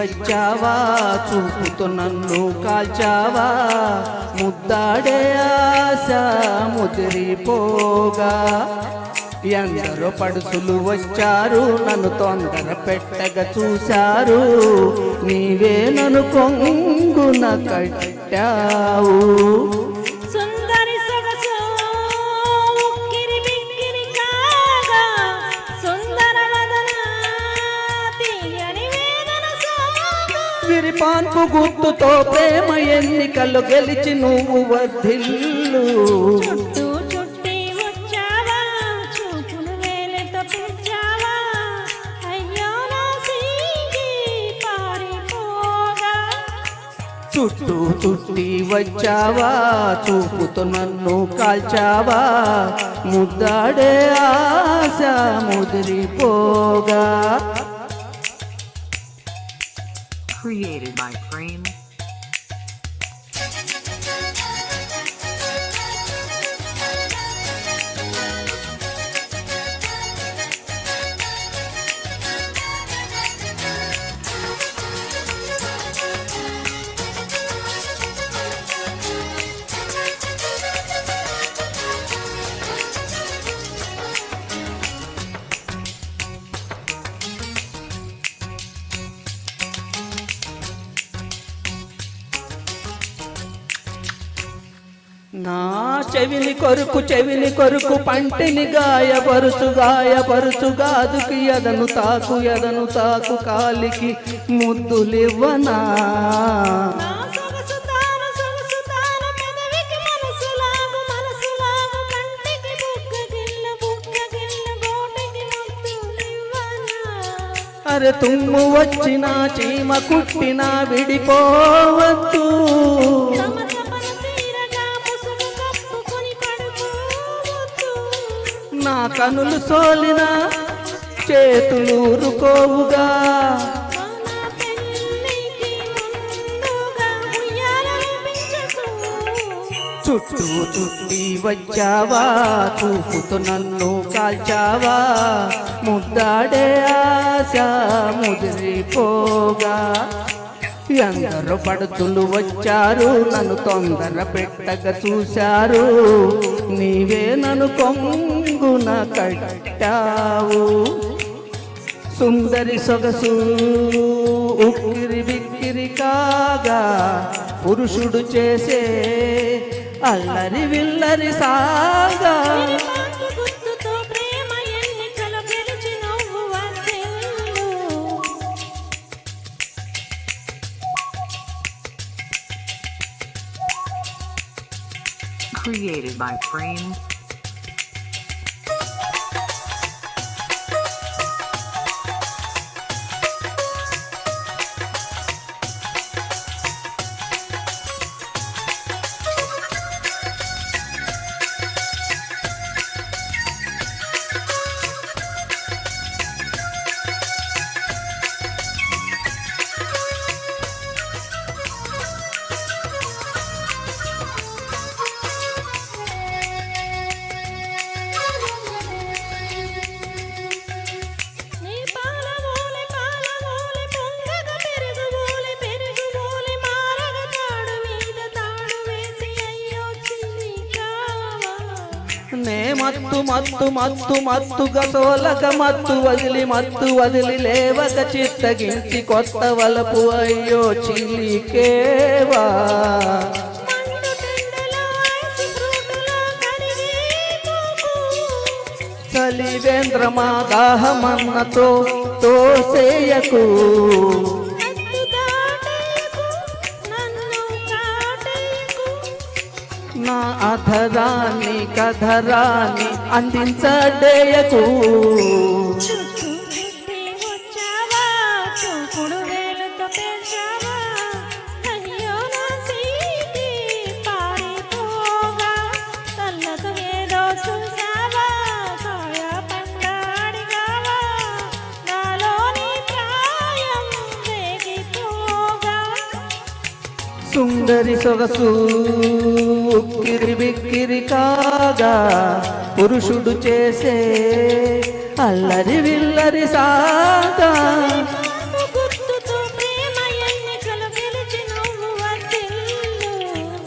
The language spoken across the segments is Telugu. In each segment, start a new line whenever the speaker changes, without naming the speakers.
వచ్చావా చూపుతో నన్ను కాల్చావా ముద్దాడే ఆశ ముదిరిపోగా ఎందరో పడుసులు వచ్చారు నన్ను తొందర పెట్టగా చూశారు నీవే నన్ను కొంగున కట్టావు విరిపాన్పు గుర్తుతో ప్రేమ ఎన్నికలు గెలిచి నువ్వు వర్ధిల్లు చుట్టూ చుట్టి వచ్చావా చూపుతో నన్ను కాల్చావా ముద్దాడే ఆశ ముదిరిపోగా
Created by Frame.
నా చెవిని కొరుకు పంటిని గాయపరుచు గాదుకి ఎదను తాకు కాలికి ముద్దులివ్వనా అరే తుమ్ము వచ్చిన చీమ కుట్టిన విడిపోవద్దు నా కనులు సోలిన చేతులు ఊరుకోవుగా చుట్టూ చుట్టి వచ్చావా చూపుతో నన్ను కాల్చావా ముద్దాడే ఆశ ముదిరిపోగా ఎందరో పడుతులు వచ్చారు నన్ను తొందర పెట్టగా చూశారు నీవే నన్ను కొంగున కట్టావు సుందరి సొగసు ఉక్కిరి బిక్కిరి కాగా పురుషుడు చేసే అల్లరి విల్లరి సాగా
Created by Frame.
నే మత్తుగా సోలక మత్తు వదిలి లేవక చిత్తగించి కొత్త వలపు అయ్యో చిలికేవా చలివేంద్రమా దాహమన్నతో తోసేయకు నా అధరాన్ని కధరాన్ని అందించడేయకు సుందరి సొగసు ఉక్కిరి బిక్కిరి కాగా పురుషుడు చేసే అల్లరి విల్లరి సాగా
గుర్తుతో ప్రేమ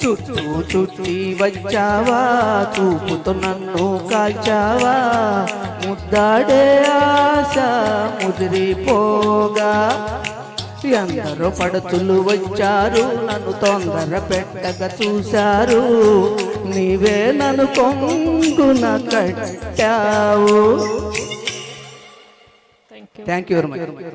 చుట్టూ చుట్టి వచ్చావా చూపుతో నన్ను కాల్చావా ముద్దాడే ఆశ ముదిరిపోగా ఎందరో పడతులు వచ్చారు నన్ను తొందర పెట్టక చూశారు నీవే నన్ను కొంగున కట్టావు. Thank you very much.